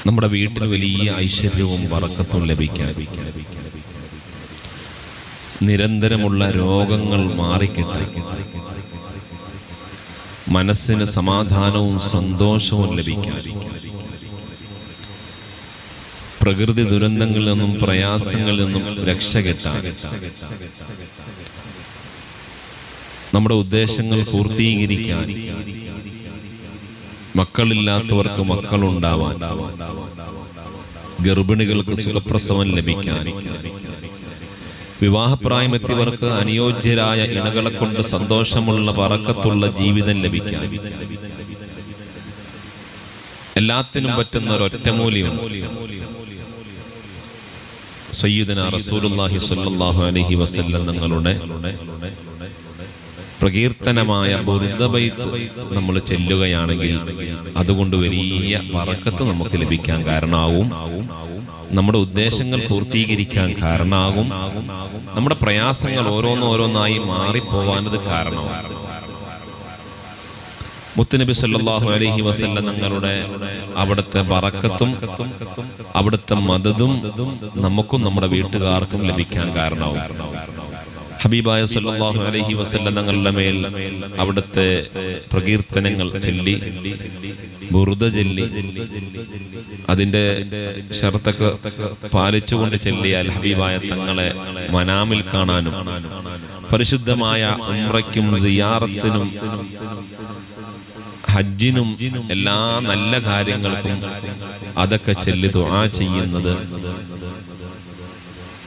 നമ്മുടെ വീട്ടിൽ വലിയ ഐശ്വര്യവും ബറക്കത്തും ലഭിക്കാൻ, നിരന്തരമുള്ള രോഗങ്ങൾ മാറിക്കിട്ടാൻ, മനസ്സിന് സമാധാനവും സന്തോഷവും ലഭിക്കാൻ, പ്രകൃതി ദുരന്തങ്ങളിൽ നിന്നും പ്രയാസങ്ങളിൽ നിന്നും രക്ഷ കിട്ടാൻ, നമ്മുടെ ഉദ്ദേശങ്ങൾ പൂർത്തീകരിക്കാൻ, മക്കളില്ലാത്തവർക്ക് മക്കളുണ്ടാവാൻ, ഗർഭിണികൾക്ക് സുഖപ്രസവം ലഭിക്കാൻ, വിവാഹപ്രായമെത്തിയവർക്ക് അനുയോജ്യരായ ഇണകളെ കൊണ്ട് സന്തോഷമുള്ള ബറക്കത്തുള്ള ജീവിതം ലഭിക്കാൻ, എല്ലാത്തിനും പറ്റുന്ന ഒരൊറ്റമൂല്യം സയ്യിദുനാ റസൂലുള്ളാഹി സ്വല്ലല്ലാഹു അലൈഹി വസല്ലം തങ്ങളുടെ പ്രകീർത്തനമായ ബുർദ ബൈത്ത് നമ്മൾ ചെല്ലുകയാണെങ്കിൽ അതുകൊണ്ട് വലിയ ബറക്കത്ത് നമുക്ക് ലഭിക്കാൻ കാരണമാവും, നമ്മുടെ ഉദ്ദേശങ്ങൾ പൂർത്തീകരിക്കാൻ കാരണമാകും, നമ്മുടെ പ്രയാസങ്ങൾ ഓരോന്നോരോന്നായി മാറിപ്പോവാനത് കാരണമാകും. മുത്തുനബി സല്ലല്ലാഹു അലൈഹി വസല്ലം തങ്ങളുടെ അവിടുത്തെ ബറക്കത്തും അവിടുത്തെ മദദും നമുക്കും നമ്മുടെ വീട്ടുകാർക്കും ലഭിക്കാൻ കാരണമാവും. ഹബീബായ സല്ലല്ലാഹു അലൈഹി വസല്ലം തങ്ങളുടെ മേൽ അവിടുത്തെ പ്രകീർത്തനങ്ങൾ ചൊല്ലി, ബുർദ ചൊല്ലി, അതിന്റെ ശർത്തക്ക് പാലിച്ചുകൊണ്ട് ചൊല്ലിയാൽ ഹബീബായ തങ്ങളെ മനാമിൽ കാണാനും പരിശുദ്ധമായ ഉംറയ്ക്കും സിയാറത്തിനും ഹജ്ജിനും എല്ലാ നല്ല കാര്യങ്ങൾക്കും അതൊക്കെ ചൊല്ലി ദുആ ചെയ്യുന്നത്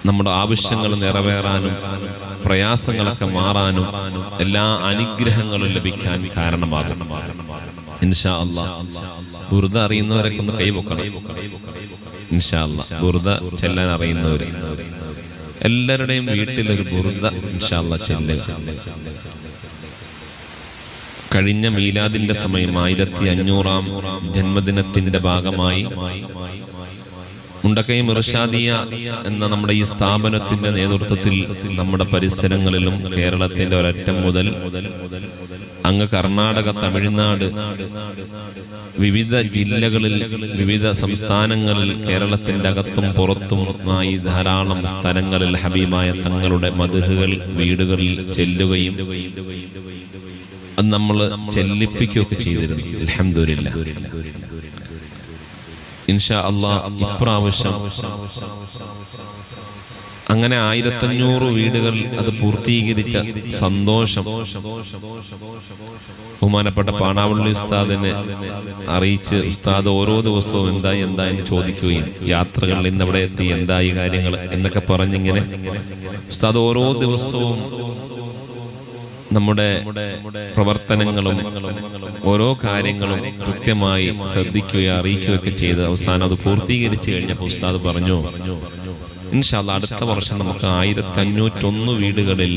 നമ്മുടെ ആവശ്യങ്ങൾ നിറവേറാനും പ്രയാസങ്ങളൊക്കെ മാറാനും എല്ലാ അനുഗ്രഹങ്ങളും ലഭിക്കാൻ കാരണമാകും. ഇൻഷാ അല്ലാഹ് ബുർദ അറിയുന്നവരൊക്കെ ഒന്ന് കൈവക്കണം. ഇൻഷാ അല്ലാഹ് ബുർദ ചെല്ലാൻ അറിയുന്നവര് എല്ലാവരുടെയും വീട്ടിലൊരു ബുർദ ഇൻഷാ അല്ലാഹ് ചെല്ലുക. കഴിഞ്ഞ മീലാദിന്റെ സമയം 1500-ാം ജന്മദിനത്തിന്റെ ഭാഗമായി മുണ്ടക്കൈ ഇർഷാദിയ എന്ന നമ്മുടെ ഈ സ്ഥാപനത്തിന്റെ നേതൃത്വത്തിൽ നമ്മുടെ പരിസരങ്ങളിലും കേരളത്തിന്റെ ഒരറ്റം മുതൽ അങ്ങ് കർണാടക, തമിഴ്നാട്, വിവിധ ജില്ലകളിൽ, വിവിധ സംസ്ഥാനങ്ങളിൽ, കേരളത്തിന്റെ അകത്തും പുറത്തുമായി ധാരാളം സ്ഥലങ്ങളിൽ ഹബീബായ തങ്ങളുടെ മദ്ഹുകൾ വീടുകളിൽ ചെല്ലുകയും അത് നമ്മൾ ചെല്ലിപ്പിക്കുകയൊക്കെ ചെയ്തിരുന്നു. അൽഹംദുലില്ലാഹ്. ഇൻഷാ അല്ലാഹ് ഇപ്രാവശ്യം അങ്ങനെ 1500 വീടുകൾ അത് പൂർത്തീകരിച്ച സന്തോഷം ബഹുമാനപ്പെട്ട പാണാവള്ളി ഉസ്താദിനെ അറിയിച്ച് ഉസ്താദ് ഓരോ ദിവസവും എന്തായെന്ന് ചോദിക്കുകയും യാത്രകളിൽ ഇന്ന് അവിടെ എത്തി എന്തായി കാര്യങ്ങൾ എന്നൊക്കെ പറഞ്ഞിങ്ങനെ ഉസ്താദ് ഓരോ ദിവസവും നമ്മുടെ പ്രവർത്തനങ്ങളും ഓരോ കാര്യങ്ങളും കൃത്യമായി ശ്രദ്ധിക്കുകയും അറിയിക്കുകയൊക്കെ ചെയ്ത് അവസാനം അത് പൂർത്തീകരിച്ചു കഴിഞ്ഞപ്പോൾ ഉസ്താദ് പറഞ്ഞു, ഇൻഷാ അല്ലാഹ് അടുത്ത വർഷം നമുക്ക് 1501 വീടുകളിൽ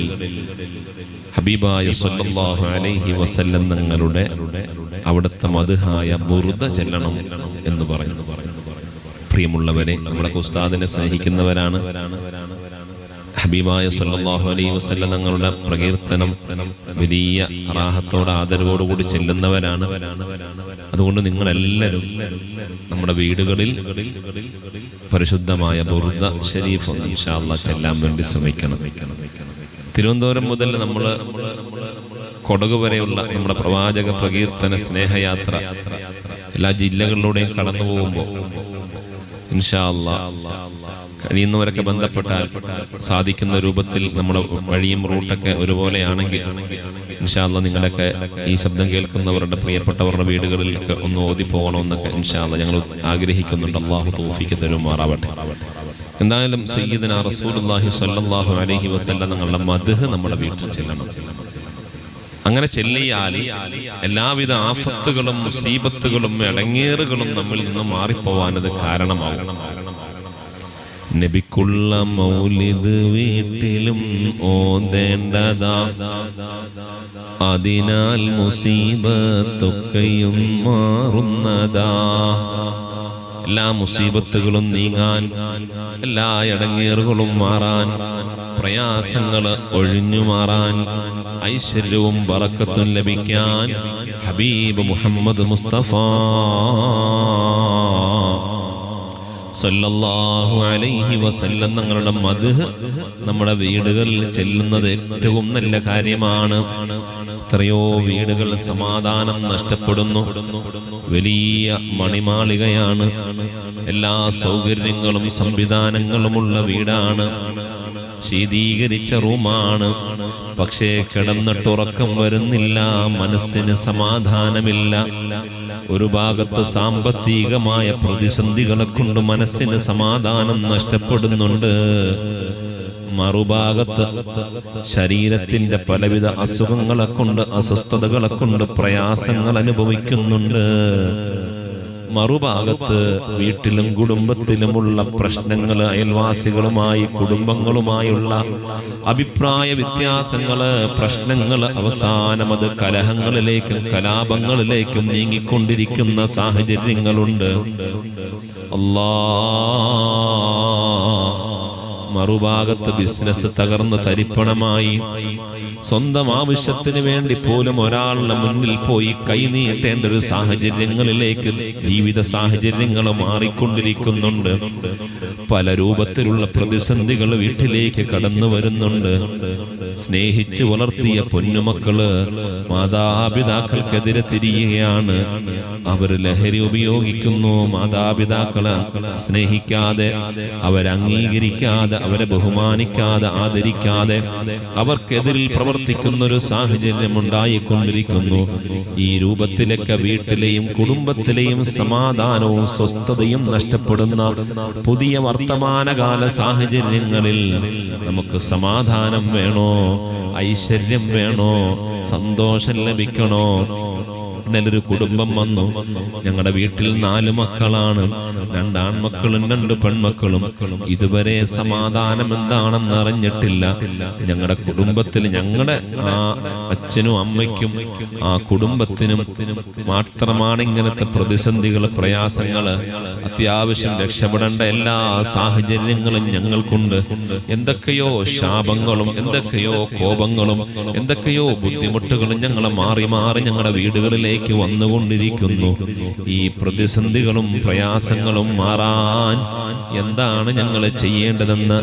ഹബീബായ സ്വല്ലല്ലാഹു അലൈഹി വസല്ലം തങ്ങളുടെ അവിടുത്തെ മദ്ഹായ ബുർദ ചെല്ലണം എന്ന് പറഞ്ഞു. പ്രിയമുള്ളവരെ, നമ്മുടെ ഉസ്താദിനെ സ്നേഹിക്കുന്നവരാണ്. ഹബീബായ സല്ലല്ലാഹു അലൈഹി വസല്ലം തങ്ങളുടെ പ്രകീർത്തനം വലിയ റാഹത്തോടെ ആദരവോടുകൂടി ചെല്ലുന്നവരാണ്. അതുകൊണ്ട് നിങ്ങളെല്ലാവരും നമ്മുടെ വീടുകളിൽ പരിശുദ്ധമായ ബുർദ ഷരീഫ് ഇൻഷാ അല്ലാഹ് ചെല്ലാൻ വേണ്ടി ശ്രമിക്കണം. തിരുവനന്തപുരം മുതൽ നമ്മൾ കൊടക് വരെയുള്ള നമ്മുടെ പ്രവാചക പ്രകീർത്തന സ്നേഹയാത്ര എല്ലാ ജില്ലകളിലൂടെയും കടന്നു പോകുമ്പോൾ ഇൻഷാ അല്ലാഹ് കഴിയുന്നവരൊക്കെ ബന്ധപ്പെട്ടാൽ സാധിക്കുന്ന രൂപത്തിൽ നമ്മുടെ വഴിയും റൂട്ടൊക്കെ ഒരുപോലെയാണെങ്കിൽ ഇൻഷാ അല്ലാഹ് നിങ്ങളൊക്കെ ഈ ശബ്ദം കേൾക്കുന്നവരുടെ പ്രിയപ്പെട്ടവരുടെ വീടുകളിലൊക്കെ ഒന്ന് ഓതി പോകണമെന്നൊക്കെ ഇൻഷാ അല്ലാഹ് ഞങ്ങൾ ആഗ്രഹിക്കുന്നുണ്ട്. അല്ലാഹു തൗഫീഖ് തരുമാറാവട്ടെ. എന്തായാലും സയ്യിദുനാ റസൂലുള്ളാഹി സ്വല്ലല്ലാഹു അലൈഹി വസല്ലം തങ്ങളുടെ മദ്ഹ് നമ്മുടെ വീട്ടിൽ ചെല്ലണം. അങ്ങനെ ചെല്ലിയാൽ എല്ലാവിധ ആഫത്തുകളും മുസീബത്തുകളും ഇടങ്ങേറുകളും നമ്മിൽ നിന്ന് മാറിപ്പോവാനത് കാരണമാകും. നബിക്കുള്ള മൗലിദ് വീട്ടിലും ഓതേണ്ടതാ, അതിനാൽ മുസീബത്തൊക്കെയും മാറുന്നതാ. എല്ലാ മുസീബത്തുകളും നീങ്ങാൻ, എല്ലാ ഇടങ്ങേറുകളും മാറാൻ, പ്രയാസങ്ങൾ ഒഴിഞ്ഞു മാറാൻ, ഐശ്വര്യവും ബറക്കത്തും ലഭിക്കാൻ ഹബീബ് മുഹമ്മദ് മുസ്തഫ സല്ലല്ലാഹു അലൈഹി വസല്ലം തങ്ങളുടെ മദ്ഹ് നമ്മുടെ വീടുകളിൽ ചെല്ലുന്നത് ഏറ്റവും നല്ല കാര്യമാണ്. എത്രയോ വീടുകൾ സമാധാനം നഷ്ടപ്പെടുന്നു. വലിയ മണിമാളികയാണ്, എല്ലാ സൗകര്യങ്ങളും സംവിധാനങ്ങളുമുള്ള വീടാണ്, ശീതീകരിച്ച റൂമാണ്. പക്ഷേ കിടന്നിട്ടുറക്കം വരുന്നില്ല, മനസ്സിന് സമാധാനമില്ല. ഒരു ഭാഗത്ത് സാമ്പത്തികമായ പ്രതിസന്ധികളെ കൊണ്ട് മനസ്സിന് സമാധാനം നഷ്ടപ്പെടുന്നുണ്ട്, മറുഭാഗത്ത് ശരീരത്തിന്റെ പലവിധ അസുഖങ്ങളെ കൊണ്ട്, അസ്വസ്ഥതകളെ കൊണ്ട് പ്രയാസങ്ങൾ അനുഭവിക്കുന്നുണ്ട്. മറുഭാഗത്ത് വീട്ടിലും കുടുംബത്തിലുമുള്ള പ്രശ്നങ്ങൾ, അയൽവാസികളുമായി കുടുംബങ്ങളുമായുള്ള അഭിപ്രായ വ്യത്യാസങ്ങള്, പ്രശ്നങ്ങൾ, അവസാനം അത് കലഹങ്ങളിലേക്കും കലാപങ്ങളിലേക്കും നീങ്ങിക്കൊണ്ടിരിക്കുന്ന സാഹചര്യങ്ങളുണ്ട്. മറുഭാഗത്ത് ബിസിനസ് തകർന്ന് തരിപ്പണമായി, സ്വന്തം ആവശ്യത്തിന് വേണ്ടി പോലും ഒരാളുടെ മുന്നിൽ പോയി കൈനീട്ടേണ്ട ഒരു സാഹചര്യങ്ങളിലേക്ക് ജീവിത സാഹചര്യങ്ങൾ മാറിക്കൊണ്ടിരിക്കുന്നുണ്ട്. പല രൂപത്തിലുള്ള പ്രതിസന്ധികൾ വീട്ടിലേക്ക് കടന്നു വരുന്നുണ്ട്. സ്നേഹിച്ചു വളർത്തിയ പൊന്നുമക്കള് മാതാപിതാക്കൾക്കെതിരെ തിരിയുകയാണ്. അവർ ലഹരി ഉപയോഗിക്കുന്നു, മാതാപിതാക്കളെ സ്നേഹിക്കാതെ, അവരംഗീകരിക്കാതെ, അവരെ ബഹുമാനിക്കാതെ, ആദരിക്കാതെ അവർക്കെതിരിൽ പ്രവർത്തിക്കുന്ന ഒരു സാഹചര്യം ഉണ്ടായിക്കൊണ്ടിരിക്കുന്നു. ഈ രൂപത്തിലൊക്കെ വീട്ടിലെയും കുടുംബത്തിലെയും സമാധാനവും സ്വസ്ഥതയും നഷ്ടപ്പെടുന്ന പുതിയ വർത്തമാനകാല സാഹചര്യങ്ങളിൽ നമുക്ക് സമാധാനം വേണോ, ഐശ്വര്യം വേണോ, സന്തോഷം ലഭിക്കണോ? നല്ലൊരു കുടുംബം വന്നു. ഞങ്ങളുടെ വീട്ടിൽ 4 മക്കളാണ്, 2 ആൺമക്കളും 2 പെൺമക്കളും. ഇതുവരെ സമാധാനം എന്താണെന്ന് അറിഞ്ഞിട്ടില്ല. ഞങ്ങളുടെ കുടുംബത്തിൽ ഞങ്ങളുടെ ആ അച്ഛനും അമ്മയ്ക്കും ആ കുടുംബത്തിനും മാത്രമാണ് ഇങ്ങനത്തെ പ്രതിസന്ധികൾ, പ്രയാസങ്ങള്. അത്യാവശ്യം രക്ഷപ്പെടേണ്ട എല്ലാ സാഹചര്യങ്ങളും ഞങ്ങൾക്കുണ്ട്. എന്തൊക്കെയോ ശാപങ്ങളും, എന്തൊക്കെയോ കോപങ്ങളും, എന്തൊക്കെയോ ബുദ്ധിമുട്ടുകളും ഞങ്ങളെ മാറി മാറി ഞങ്ങളുടെ വീടുകളിലേക്ക് വന്നുകൊണ്ടിരിക്കുന്നു. ഈ പ്രതിസന്ധികളും പ്രയാസങ്ങളും മാറാൻ എന്താണ് ഞങ്ങൾ ചെയ്യേണ്ടതെന്ന്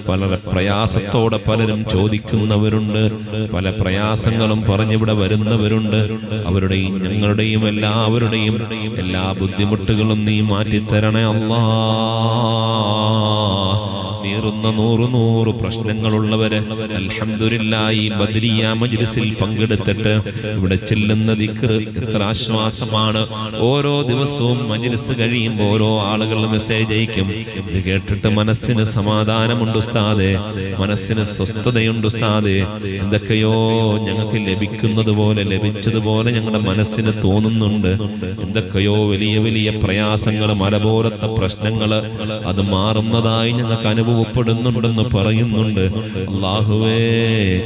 വളരെ പ്രയാസത്തോടെ പലരും ചോദിക്കുന്നവരുണ്ട്. പല പ്രയാസങ്ങളും പറഞ്ഞിവിടെ വരുന്നവരുണ്ട്. അവരുടെയും ഞങ്ങളുടെയും എല്ലാവരുടെയും എല്ലാ ബുദ്ധിമുട്ടുകളും നീ മാറ്റിത്തരണേ അല്ലാ. നീറുന്ന 100 പ്രശ്നങ്ങളുള്ളവര് അൽഹംദുലില്ലാഹ് ഈ ബദ്രിയ മജ്ലിസിൽ പങ്കെടുത്തിട്ട് ഇവിടെ ചെല്ലുന്ന ദിക്ർ എത്ര ആശ്വാസമാണ്. ഓരോ ദിവസവും മജ്ലിസ് കഴിയുമ്പോൾ ഓരോ ആളുകൾ മെസ്സേജ് അയക്കും, ഇത് കേട്ടിട്ട് മനസ്സിന് സമാധാനമുണ്ട് ഉസ്താദേ, മനസ്സിന് സ്വസ്ഥതയുണ്ട് ഉസ്താദേ, എന്തൊക്കെയോ ഞങ്ങൾക്ക് ലഭിക്കുന്നത് പോലെ, ലഭിച്ചതുപോലെ ഞങ്ങളുടെ മനസ്സിന് തോന്നുന്നുണ്ട്. എന്തൊക്കെയോ വലിയ വലിയ പ്രയാസങ്ങൾ, മലപോലത്തെ പ്രശ്നങ്ങൾ, അത് മാറുന്നതായി ഞങ്ങൾക്ക് അനുഭവപ്പെടുന്നുണ്ടെന്ന് പറയുന്നുണ്ട്. അല്ലാഹുവേ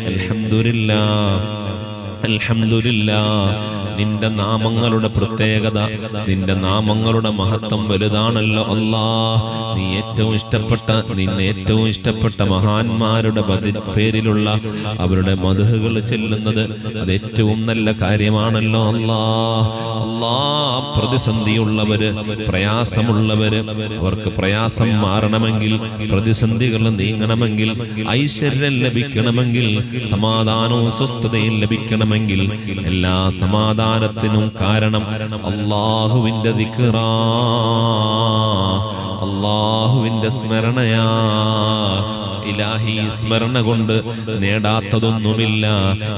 അൽഹംദുലില്ലാഹ്, അൽഹംദുലില്ലാഹ്. നിന്റെ നാമങ്ങളുടെ പ്രത്യേകത, നിന്റെ നാമങ്ങളുടെ മഹത്വം വലുതാണല്ലോ അല്ലാഹ്. നീ ഏറ്റവും ഇഷ്ടപ്പെട്ട, നിന്നെ ഏറ്റവും ഇഷ്ടപ്പെട്ട മഹാന്മാരുടെ പേരിലുള്ള അവരുടെ മദ്ഹുകൾ ചെല്ലുന്നത് അത് ഏറ്റവും നല്ല കാര്യമാണല്ലോ അല്ലാഹ്. അല്ലാഹ് പ്രതിസന്ധിയുള്ളവര്, പ്രയാസമുള്ളവര്, അവർക്ക് പ്രയാസം മാറണമെങ്കിൽ, പ്രതിസന്ധികൾ നീങ്ങണമെങ്കിൽ, ഐശ്വര്യം ലഭിക്കണമെങ്കിൽ, സമാധാനവും സ്വസ്ഥതയും ലഭിക്കണമെങ്കിൽ, എല്ലാ സമാധാനത്തിനും കാരണം അല്ലാഹുവിന്റെ ദിക്റാ, അല്ലാഹുവിന്റെ സ്മരണയാ. ഇലാഹി സ്മരണ കൊണ്ട് നേടാത്തതൊന്നുമില്ല.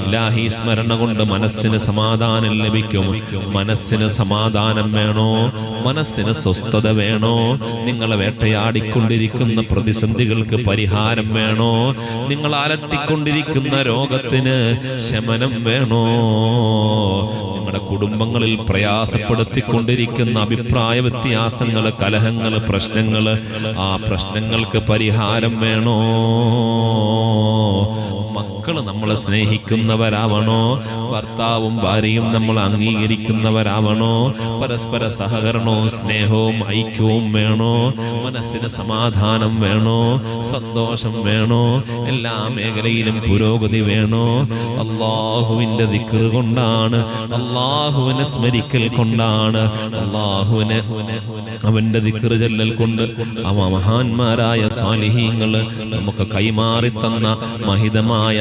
ഇലാഹി സ്മരണ കൊണ്ട് മനസ്സിന് സമാധാനം ലഭിക്കും. മനസ്സിന് സമാധാനം വേണോ, മനസ്സിന് സ്വസ്ഥത വേണോ, നിങ്ങളെ വേട്ടയാടിക്കൊണ്ടിരിക്കുന്ന പ്രതിസന്ധികൾക്ക് പരിഹാരം വേണോ, നിങ്ങൾ അലട്ടിക്കൊണ്ടിരിക്കുന്ന രോഗത്തിന് ശമനം വേണോ, നിങ്ങളുടെ കുടുംബങ്ങളിൽ പ്രയാസപ്പെടുത്തിക്കൊണ്ടിരിക്കുന്ന അഭിപ്രായ വ്യത്യാസങ്ങൾ, കലഹങ്ങൾ, പ്രശ്നങ്ങൾ, ആ പ്രശ്നങ്ങൾക്ക് പരിഹാരം വേണോ, മക്കള് നമ്മളെ സ്നേഹിക്കുന്നവരാവണോ, ഭർത്താവും ഭാര്യയും നമ്മൾ അംഗീകരിക്കുന്നവരാവണോ, പരസ്പര സഹകരണവും സ്നേഹവും ഐക്യവും വേണോ, മനസ്സിന് സമാധാനം വേണോ, സന്തോഷം വേണോ, എല്ലാ മേഖലയിലും പുരോഗതി വേണോ? അള്ളാഹുവിന്റെ ദിക്ർ കൊണ്ടാണ്, അള്ളാഹുവിനെ സ്മരിക്കൽ കൊണ്ടാണ്, അള്ളാഹുവിനെ അവന്റെ ദിക്ർ ചൊല്ലൽ കൊണ്ട് അവ മഹാന്മാരായ സ്വാലിഹീങ്ങള് നമുക്ക് കൈമാറി തന്ന മഹിതമായ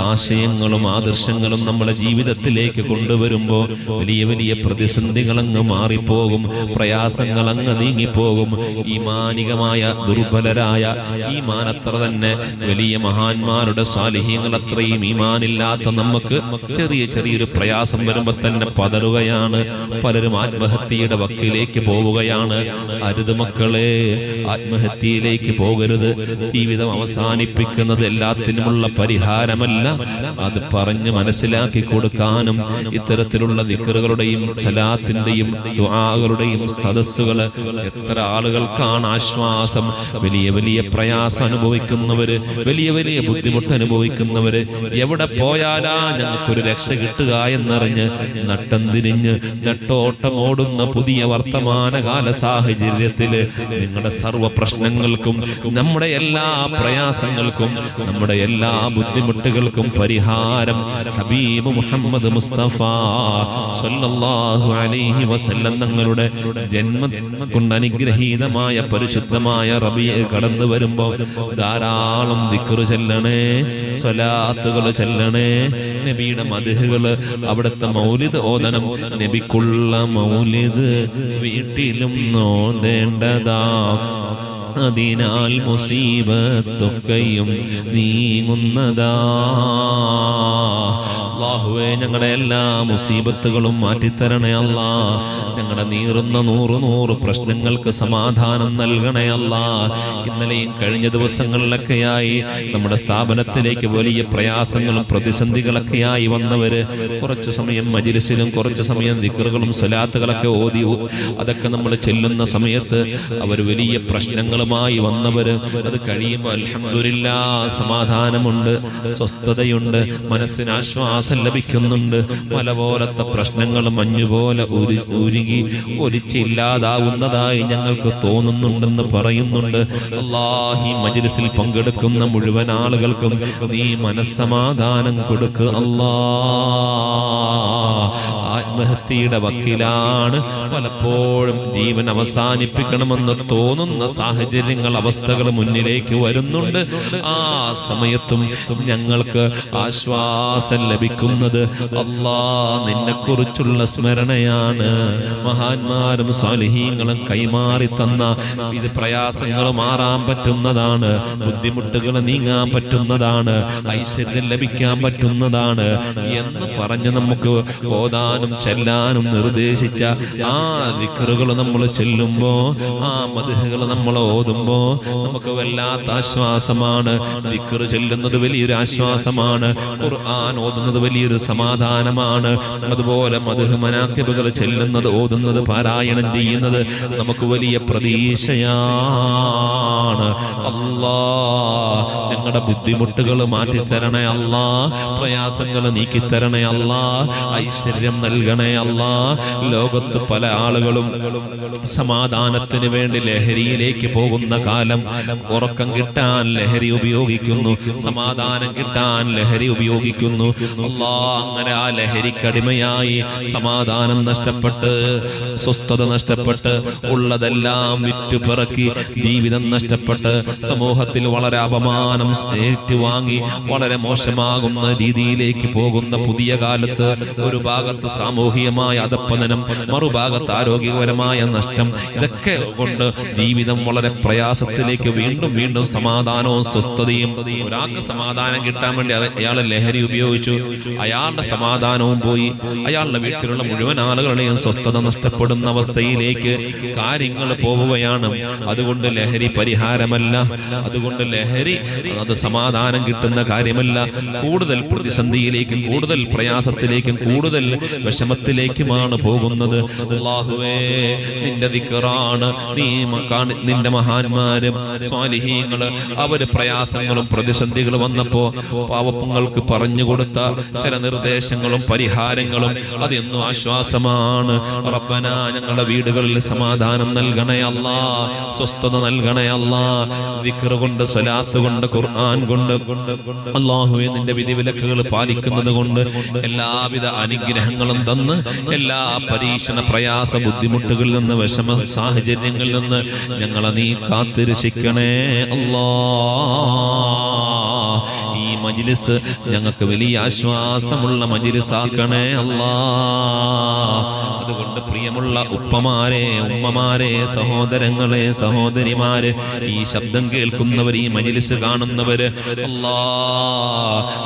ആശയങ്ങളും ആദർശങ്ങളും നമ്മുടെ ജീവിതത്തിലേക്ക് കൊണ്ടുവരുമ്പോൾ വലിയ വലിയ പ്രതിസന്ധികൾ അങ്ങ് മാറിപ്പോകും, പ്രയാസങ്ങൾ അങ്ങ് നീങ്ങിപ്പോകും. ഈമാനികമായ ദുർബലരായ ഈമാനത്ര തന്നെ വലിയ മഹാന്മാരുടെ സ്വാലിഹീങ്ങൾ അത്രയും ഈമാനില്ലാത്ത നമുക്ക് ചെറിയൊരു പ്രയാസം വരുമ്പോ തന്നെ പതറുകയാണ്. പലരും ആത്മഹത്യയുടെ വക്കിലേക്ക് പോവുകയാണ്. അരുത് മക്കളെ, ആത്മഹത്യയിലേക്ക് പോകരുത്. ജീവിതം അവസാനിപ്പിക്കുന്നത് എല്ലാത്തിനുമുള്ള പരിഹാരമല്ല. അത് പറഞ്ഞ് മനസ്സിലാക്കി കൊടുക്കാനും ഇത്തരത്തിലുള്ള ദിക്റുകളുടെയും സലാത്തിന്റെയും ദുആകളുടെയും സദസ്സുകള് എത്ര ആളുകൾക്കാണ് ആശ്വാസം. വലിയ വലിയ പ്രയാസം അനുഭവിക്കുന്നവര്, വലിയ വലിയ ബുദ്ധിമുട്ട് അനുഭവിക്കുന്നവര് എവിടെ പോയാലാ ഞങ്ങൾക്കൊരു രക്ഷ കിട്ടുക എന്നറിഞ്ഞ് നട്ടം തിരിഞ്ഞ് നെട്ടോട്ടം ഓടുന്ന പുതിയ വർത്തമാനകാല സാഹചര്യത്തില് നിങ്ങളുടെ സർവ്വ പ്രശ്നങ്ങൾക്കും നമ്മുടെ എല്ലാ പ്രയാസങ്ങൾക്കും നമ്മുടെ എല്ലാ ബുദ്ധിമുട്ടുകൾക്കും പരിഹാരം ഹബീബ് മുഹമ്മദ് മുസ്തഫ സ്വല്ലല്ലാഹു അലൈഹി വസല്ലം തങ്ങളുടെ ജന്മം കൊണ്ട് അനുഗ്രഹീതമായ പരിശുദ്ധമായ റബീഅ് കടന്നു വരുമ്പോൾ ധാരാളം ദിക്ർ ചൊല്ലണേ, സ്വലാത്തുകൾ ചൊല്ലണേ, നബിയുടെ മദ്ഹുകള്, അവിടുത്തെ മൗലിദ് ഓതണം. നബിക്കുള്ള മൗലിദ് വീട്ടിലും നോദേണ്ടതാ, അതിനാൽ മുസീബത്തൊക്കെയും നീങ്ങുന്നതാ. അല്ലാഹുവേ, ഞങ്ങളുടെ എല്ലാ മുസീബത്തുകളും മാറ്റിത്തരണേ അല്ലാ. ഞങ്ങളുടെ നീറുന്ന നൂറ് പ്രശ്നങ്ങൾക്ക് സമാധാനം നൽകണേ അല്ലാ. ഇന്നലെയും കഴിഞ്ഞ ദിവസങ്ങളിലൊക്കെയായി നമ്മുടെ സ്ഥാപനത്തിലേക്ക് വലിയ പ്രയാസങ്ങളും പ്രതിസന്ധികളൊക്കെയായി വന്നവര് കുറച്ചു സമയം മജ്‌ലിസിലും കുറച്ചു സമയം ദിക്റുകളും സ്വലാത്തുകളൊക്കെ ഓതി അതൊക്കെ നമ്മൾ ചെല്ലുന്ന സമയത്ത് അവർ വലിയ പ്രശ്നങ്ങളുമായി വന്നവര് അത് കഴിയുമ്പോൾ അൽഹംദുലില്ലാഹ് സമാധാനമുണ്ട്, സ്വസ്ഥതയുണ്ട്, മനസ്സിന് ആശ്വാസം ലഭിക്കുന്നുണ്ട്. പല പോലത്തെ പ്രശ്നങ്ങൾ മഞ്ഞുപോലെ ഉരുകി ഒലിച്ചില്ലാതാവുന്നതായി ഞങ്ങൾക്ക് തോന്നുന്നുണ്ടെന്ന് പറയുന്നുണ്ട്. അല്ലാഹി മജ്‌ലിസിൽ പങ്കെടുക്കുന്ന മുഴുവൻ ആളുകൾക്കും നീ മനസ്സമാധാനം കൊടുക്കുക അല്ലാ. ആത്മഹത്യയുടെ വക്കിലാണ്, പലപ്പോഴും ജീവൻ അവസാനിപ്പിക്കണമെന്ന് തോന്നുന്ന സാഹചര്യങ്ങൾ, അവസ്ഥകൾ മുന്നിലേക്ക് വരുന്നുണ്ട്. ആ സമയത്തും ഞങ്ങൾക്ക് ആശ്വാസം ലഭിക്കുന്നത് അല്ലാ നിന്നെ കുറിച്ചുള്ള സ്മരണയാണ്. മഹാന്മാരും സാലിഹീങ്ങളും കൈമാറി തന്ന ഇത് പ്രയാസങ്ങൾ മാറാൻ പറ്റുന്നതാണ്, ബുദ്ധിമുട്ടുകൾ നീങ്ങാൻ പറ്റുന്നതാണ്, ഐശ്വര്യം ലഭിക്കാൻ പറ്റുന്നതാണ് എന്ന് പറഞ്ഞ് നമുക്ക് ഓതാനും ചെല്ലാനും നിർദ്ദേശിച്ച ആ ദിക്റുകൾ നമ്മൾ ചെല്ലുമ്പോ, ആ മദ്ഹുകൾ നമ്മൾ ഓതുമ്പോ നമുക്ക് വല്ലാത്ത ആശ്വാസമാണ്. ദിക്ർ ചെല്ലുന്നത് വലിയൊരു ആശ്വാസമാണ്, ഖുർആൻ ഓതുന്നത് വലിയൊരു സമാധാനമാണ്. അതുപോലെ മദ്ഹ് മനാഖിബുകൾ ചെല്ലുന്നത്, ഓതുന്നത്, പാരായണം ചെയ്യുന്നത് നമുക്ക് വലിയ പ്രതീക്ഷയാണ്. അല്ലാ ഞങ്ങളുടെ ബുദ്ധിമുട്ടുകൾ മാറ്റിത്തരണേ അല്ലാ, പ്രയാസങ്ങൾ നീക്കിത്തരണേ അല്ലാ, ഐശ്വര്യം നൽകണേ അല്ലാ. ലോകത്ത് പല ആളുകളും സമാധാനത്തിന് വേണ്ടി ലഹരിയിലേക്ക് പോകുന്ന കാലം, ഉറക്കം കിട്ടാൻ ലഹരി ഉപയോഗിക്കുന്നു, സമാധാനം കിട്ടാൻ ലഹരി ഉപയോഗിക്കുന്നു. അല്ലാ അങ്ങനെ ആ ലഹരിക്കടിമയായി സമാധാനം നഷ്ടപ്പെട്ട്, സ്വസ്ഥത നഷ്ടപ്പെട്ട്, ഉള്ളതെല്ലാം വിറ്റുപിറക്കി ജീവിതം നഷ്ടപ്പെട്ട് സമൂഹത്തിൽ വളരെ അപമാനം ഏറ്റുവാങ്ങി വളരെ മോശമാകുന്ന രീതിയിലേക്ക് പോകുന്ന പുതിയ കാലത്ത് ഒരു ഭാഗത്ത് സാമൂഹികമായ അധപ്പതനം, മറുഭാഗത്ത് ആരോഗ്യപരമായ നഷ്ടം, ഇതൊക്കെ കൊണ്ട് ജീവിതം വളരെ പ്രയാസത്തിലേക്ക് വീണ്ടും വീണ്ടും സമാധാനവും സ്വസ്ഥതയും. ഒരാൾക്ക് സമാധാനം കിട്ടാൻ വേണ്ടി അയാൾ ലഹരി ഉപയോഗിച്ചു, അയാളുടെ സമാധാനവും പോയി, അയാളുടെ വീട്ടിലുള്ള മുഴുവൻ ആളുകളുടെയും സ്വസ്ഥത നഷ്ടപ്പെടുന്ന അവസ്ഥയിലേക്ക് കാര്യങ്ങൾ പോവുകയാണ്. അതുകൊണ്ട് ലഹരി പരിഹാരമല്ല, അതുകൊണ്ട് ലഹരി അത് സമാധാനം കിട്ടുന്ന കാര്യമല്ല. കൂടുതൽ പ്രതിസന്ധിയിലേക്കും കൂടുതൽ പ്രയാസത്തിലേക്കും കൂടുതൽ വിഷമത്തിലേക്കുമാണ് പോകുന്നത്. അല്ലാഹുവേ, നിന്റെ ദിക്റാണ്, നിന്റെ മഹാന്മാരും സ്വാലിഹീങ്ങള് അവര് പ്രയാസങ്ങളും പ്രതിസന്ധികളും വന്നപ്പോ പാവങ്ങൾക്ക് പറഞ്ഞു കൊടുത്ത ചില നിർദ്ദേശങ്ങളും പരിഹാരങ്ങളും അതെന്നും ആശ്വാസമാണ്. റബ്ബന, ഞങ്ങളുടെ വീടുകളിൽ സമാധാനം നൽകണേ അല്ലാ, സ്വസ്ഥത നൽകണേ അല്ലാ. ദിക്ർ കൊണ്ട്, സ്വലാത്ത് കൊണ്ട്, ഖുർആൻ കൊണ്ട് അല്ലാഹുവേ നിന്റെ വിധിവിലക്കുകൾ പാലിക്കുന്നത് കൊണ്ട് എല്ലാവിധ അനുഗ്രഹങ്ങളും തന്ന് എല്ലാ പരീക്ഷണ പ്രയാസ ബുദ്ധിമുട്ടുകളിൽ നിന്ന്, വിഷമ സാഹചര്യങ്ങളിൽ നിന്ന് ഞങ്ങളെ നീ കാത്തിരക്ഷിക്കണേ അല്ലാ. ഈ മജ്ലിസ് ഞങ്ങൾക്ക് വലിയ ആശ്വാസമുള്ള മജ്ലിസാക്കണേ അല്ലാ. അതുകൊണ്ട് പ്രിയമുള്ള ഉപ്പമാരെ, ഉമ്മമാരെ, സഹോദരങ്ങളെ, സഹോദരിമാര്, ഈ ശബ്ദം കേൾക്കുന്നവർ, ഈ മജ്ലിസ് കാണുന്നവര്, അല്ലാ,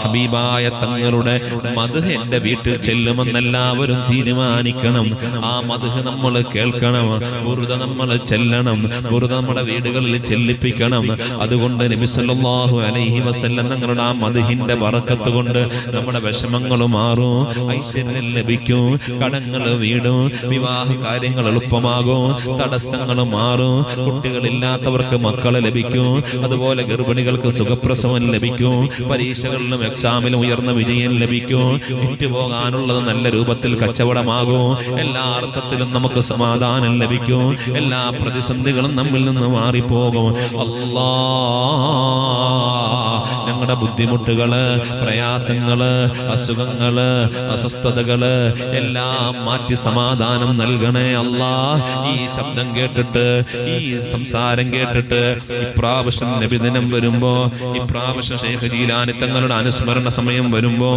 ഹബീബായ തങ്ങളുടെ മദ്ഹ് എന്റെ വീട്ടിൽ ചെല്ലുമെന്നെല്ലാവരും തീരുമാനിക്കണം. ആ മദ്ഹ് നമ്മൾ കേൾക്കണം, ബുർദ നമ്മൾ ചെല്ലണം, ബുർദ നമ്മുടെ വീടുകളിൽ ചെല്ലിപ്പിക്കണം. അതുകൊണ്ട് നബി സല്ലല്ലാഹു അലൈഹി വസല്ലം തങ്ങളുടെ ആ മദ്ഹിന്റെ ബറക്കത്ത് കൊണ്ട് നമ്മുടെ വിഷമങ്ങൾ മാറും, ഐശ്വര്യം ലഭിക്കും, കടങ്ങൾ വീടും, വിവാഹ കാര്യങ്ങൾ എളുപ്പമാകും, തടസ്സങ്ങൾ മാറും, കുട്ടികളില്ലാത്തവർക്ക് മക്കളെ ലഭിക്കും, അതുപോലെ ഗർഭിണികൾക്ക് സുഖപ്രസവം ലഭിക്കും, പരീക്ഷകളിലും എക്സാമിലും ഉയർന്ന വിജയം ലഭിക്കും, വിറ്റുപോകാനുള്ളത് നല്ല രൂപത്തിൽ കച്ചവടമാകും, എല്ലാ അർത്ഥത്തിലും നമുക്ക് സമാധാനം ലഭിക്കും, എല്ലാ പ്രതിസന്ധികളും നമ്മിൽ നിന്ന് മാറിപ്പോകും. അല്ലാ, ഞങ്ങളുടെ ബുദ്ധിമുട്ടുകള്, പ്രയാസങ്ങള്, അസുഖങ്ങള്, അസ്വസ്ഥതകള് എല്ലാം മാറ്റി സമാധാനം നൽകണേ അല്ലാ. ഈ ശബ്ദം കേട്ടിട്ട്, ഈ സംസാരം കേട്ടിട്ട്, ഇപ്രാവശ്യം നബിദിനം വരുമ്പോ, ഇപ്രാവശ്യം ശൈഖ് ജീലാനി തങ്ങളുടെ അനുസ്മരണ സമയം വരുമ്പോ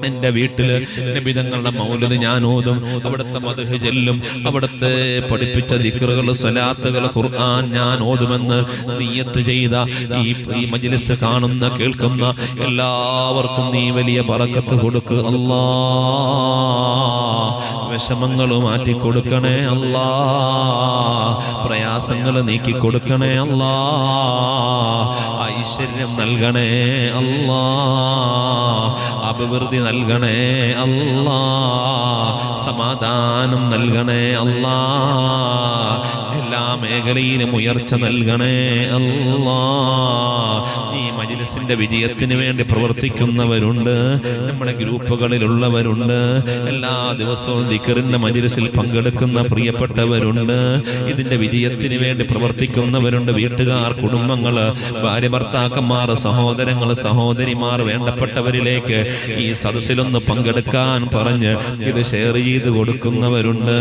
എന്റെ വീട്ടില് നബിതങ്ങളുടെ മൗലിദ് ഞാൻ ഓതും, അവിടുത്തെ മദ്ഹ് ചെല്ലും, അവിടുത്തെ പഠിപ്പിച്ച ദിക്റുകൾ, സ്വലാത്തുകൾ, ഖുർആൻ ഞാൻ ഓതുമെന്ന് നിയ്യത്ത് ചെയ്ത ഈ മജ്ലിസ് കാണുന്ന, കേൾക്കുന്ന എല്ലാവർക്കും നീ വലിയ ബറക്കത്ത് കൊടുക്ക് അല്ലാ. വിഷമങ്ങൾ മാറ്റി കൊടുക്കണേ അല്ലാ, പ്രയാസങ്ങൾ നീക്കി കൊടുക്കണേ അല്ലാ, ഐശ്വര്യം നൽകണേ അല്ലാ, അഭിവൃദ്ധി നൽകണേ അല്ലാ, സമാധാനം നൽകണേ അല്ലാ, എല്ലാ മേഖലയിലും ഉയർച്ച നൽകണേ അല്ലാ. ഈ മജ്ലിസിന്റെ വിജയത്തിന് വേണ്ടി പ്രവർത്തിക്കുന്നവരുണ്ട്, നമ്മുടെ ഗ്രൂപ്പുകളിലുള്ളവരുണ്ട്, എല്ലാ ദിവസവും ദിക്റിന്റെ മജ്ലിസിൽ പങ്കെടുക്കുന്ന പ്രിയപ്പെട്ടവരുണ്ട്, ഇതിന്റെ വിജയത്തിന് വേണ്ടി പ്രവർത്തിക്കുന്നവരുണ്ട്, വീട്ടുകാർ, കുടുംബങ്ങള്, ഭാര്യ ഭർത്താക്കന്മാർ, സഹോദരങ്ങൾ, സഹോദരിമാർ, വേണ്ടപ്പെട്ടവരിലേക്ക് ഈ സദസ്സിലൊന്ന് പങ്കെടുക്കാൻ പറഞ്ഞ് ഇത് ഷെയർ ചെയ്ത് കൊടുക്കുന്നവരുണ്ട്.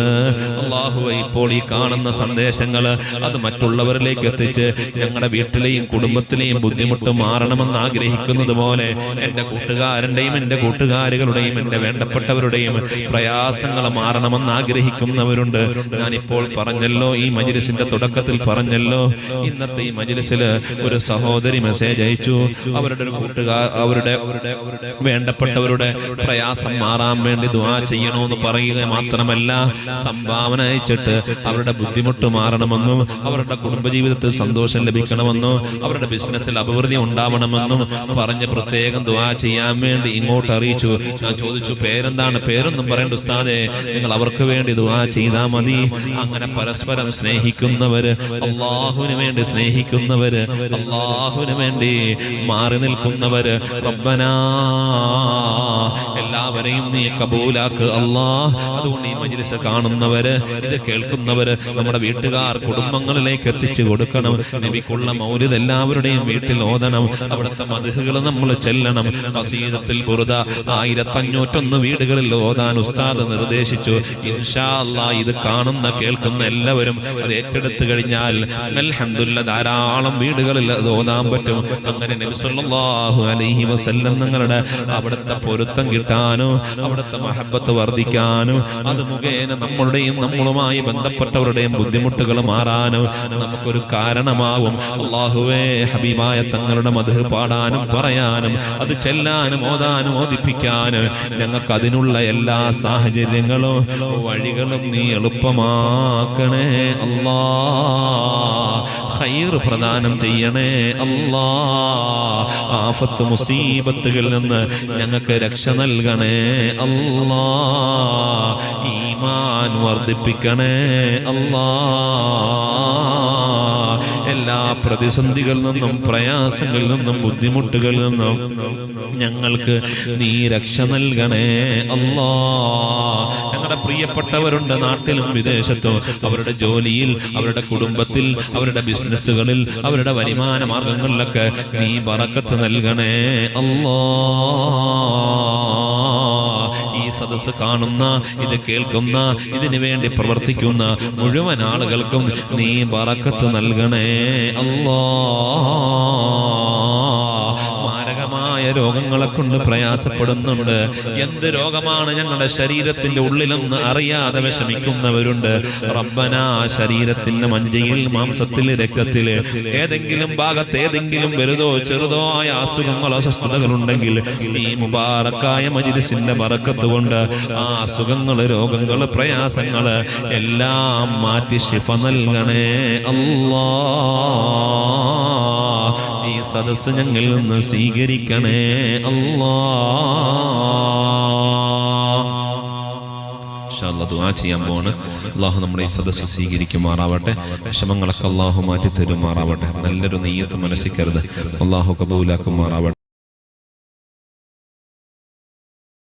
അല്ലാഹുവേ, ഇപ്പോൾ ഈ കാണുന്ന സന്ദേശങ്ങള് അത് മറ്റുള്ളവരിലേക്ക് എത്തിച്ച് ഞങ്ങളുടെ വീട്ടിലെയും കുടുംബത്തിലെയും ബുദ്ധിമുട്ട് മാറണമെന്ന് ആഗ്രഹിക്കുന്നത് പോലെ എന്റെ കൂട്ടുകാരന്റെയും എന്റെ കൂട്ടുകാരികളുടെയും എന്റെ വേണ്ടപ്പെട്ടവരുടെയും പ്രയാസങ്ങൾ മാറണമെന്ന് ആഗ്രഹിക്കുന്നവരുണ്ട്. ഞാനിപ്പോൾ പറഞ്ഞല്ലോ, ഈ മജ്ലിസിന്റെ തുടക്കത്തിൽ പറഞ്ഞല്ലോ, ഇന്നത്തെ ഈ മജ്ലിസിൽ ഒരു സഹോദരി മെസ്സേജ് അയച്ചു, അവരുടെ ഒരു അവരുടെ വേണ്ടപ്പെട്ടവരുടെ പ്രയാസം മാറാൻ വേണ്ടി ദുആ ചെയ്യണമെന്ന് പറയുക മാത്രമല്ല, സംഭാവന അയച്ചിട്ട് അവരുടെ ബുദ്ധിമുട്ട് മാറണമെന്നും, അവരുടെ കുടുംബജീവിതത്തിൽ സന്തോഷം ലഭിക്കണമെന്നും, അവരുടെ ബിസിനസ്സിൽ അഭിവൃദ്ധി ഉണ്ടാവണമെന്നും പറഞ്ഞ് പ്രത്യേകം ദുആ ചെയ്യാൻ വേണ്ടി ഇങ്ങോട്ട് അറിയിച്ചു. ഞാൻ ചോദിച്ചു, പേരെന്താണ്? പേരൊന്നും പറയണ്ട ഉസ്താദേ, നിങ്ങൾ അവർക്ക് വേണ്ടി ദുആ ചെയ്താൽ മതി. അങ്ങനെ പരസ്പരം സ്നേഹിക്കുന്നവര്, അല്ലാഹുവിന് വേണ്ടി സ്നേഹിക്കുന്നവര്, അല്ലാഹുവിന് വേണ്ടി മാറി നിൽക്കുന്നവര്, റബ്ബനാ എല്ലാവരെയും നീ കബൂലാക്ക് അല്ലാഹ്. അതുകൊണ്ട് ഈ മജ്ലിസ് കാണുന്നവര്, ഇത് കേൾക്കുന്നവര്, നമ്മുടെ വീട്ടുകാർ, കുടുംബങ്ങളിലേക്ക് എത്തിച്ചു കൊടുക്കണം. നബിക്കുള്ള മൗലിദ് എല്ലാവരുടെയും വീട്ടിൽ ഓതണം, അവിടുത്തെ മദ്ഹുകൾ നമ്മൾ ചെല്ലണം. ഖസീദത്തുൽ ബുർദ 1501 വീടുകളിൽ ഓതാൻ ഉസ്താദ് നിർദ്ദേശിച്ചു. ഇൻഷാ അല്ലാഹ് ഇത് കാണുന്ന കേൾക്കുന്ന എല്ലാവരും അത് ഏറ്റെടുത്തു കഴിഞ്ഞാൽ അൽഹംദുലില്ലാഹ് ധാരാളം വീടുകളിൽ അത് ഓതാൻ പറ്റും. അങ്ങനെ നബി സല്ലല്ലാഹു അലൈഹി വസല്ലം നിങ്ങളുടെ അവിടുത്തെ പൊരുത്തം കിട്ടാനോ, അവിടുത്തെ മഹബത്ത് വർദ്ധിക്കാനോ, അത് മുഖേന നമ്മളുടെയും നമ്മളുമായി ബന്ധപ്പെട്ടവരുടെയും ബുദ്ധിമുട്ടുകൾ മാറാനോ നമുക്കൊരു കാരണമാവും. അല്ലാഹുവേ, ഹബീബായ തങ്ങളുടെ മദ്ഹ് പാടാനും പറയാനും അത് ചെല്ലാനും ഓതാനും ഓദിപ്പിക്കാനും ഞങ്ങൾക്ക് അതിനുള്ള എല്ലാ സാഹചര്യങ്ങളും വഴികളും നീ എളുപ്പമാക്കണേ അല്ലാഹ്. ഖൈർ പ്രദാനം ചെയ്യണേ അല്ലാ. ആഫത്ത് മുസീബത്തുകളിൽ നിന്ന് ഞങ്ങൾക്ക് രക്ഷ നൽകണേ അല്ലാ. ഈമാൻ വർദ്ധിപ്പിക്കണേ അല്ലാ. എല്ലാ പ്രതിസന്ധികളിൽ നിന്നും പ്രയാസങ്ങളിൽ നിന്നും ബുദ്ധിമുട്ടുകളിൽ നിന്നും ഞങ്ങൾക്ക് നീ രക്ഷ നൽകണേ അല്ലാ. ഞങ്ങളുടെ പ്രിയപ്പെട്ടവരുണ്ട് നാട്ടിലും വിദേശത്തും, അവരുടെ ജോലിയിൽ, അവരുടെ കുടുംബത്തിൽ, അവരുടെ ബിസിനസ്സുകളിൽ, അവരുടെ വരുമാന മാർഗങ്ങളിലൊക്കെ നീ ബറക്കത്ത് നൽകണേ അല്ലാ. ഈ സദസ്സ് കാണുന്ന, ഇത് കേൾക്കുന്ന, ഇതിനു വേണ്ടി പ്രവർത്തിക്കുന്ന മുഴുവൻ ആളുകൾക്കും നീ ബറക്കത്ത് നൽകണേ അല്ലാ. മാരകമായ രോഗങ്ങളെ കൊണ്ട് പ്രയാസപ്പെടുന്നുണ്ട്. എന്ത് രോഗമാണ് ഞങ്ങളുടെ ശരീരത്തിന്റെ ഉള്ളിലെന്ന് അറിയാതെ വിഷമിക്കുന്നവരുണ്ട്. റബ്ബന, ശരീരത്തിന്റെ മജ്ജയിൽ, മാംസത്തിൽ, രക്തത്തിൽ ഏതെങ്കിലും ഭാഗത്ത് ഏതെങ്കിലും വലുതോ ചെറുതോ ആയ അസുഖങ്ങളോ അസ്വസ്ഥതകളുണ്ടെങ്കിൽ ഈ മുബാറക്കായ മജ്ലിസിന്റെ ബറക്കത്ത് കൊണ്ട് ആ അസുഖങ്ങള്, രോഗങ്ങള്, പ്രയാസങ്ങള് എല്ലാം മാറ്റി ശിഫ നൽകണേ അല്ലാ. ഈ സദസ്സ് ഞങ്ങളിൽ നിന്ന് സ്വീകരിക്കണേ അല്ലാ. ദുആ ചെയ്യാൻ പോവാണ്. അല്ലാഹു നമ്മുടെ ഈ സദസ്സ് സ്വീകരിക്കുമാറാവട്ടെ. വിഷമങ്ങളൊക്കെ അല്ലാഹു മാറ്റി തരുമാറാവട്ടെ. നല്ലൊരു നിയ്യത്ത് മനസ്സിൽ കരുത്. അല്ലാഹു കബൂലാക്കുമാറാവട്ടെ.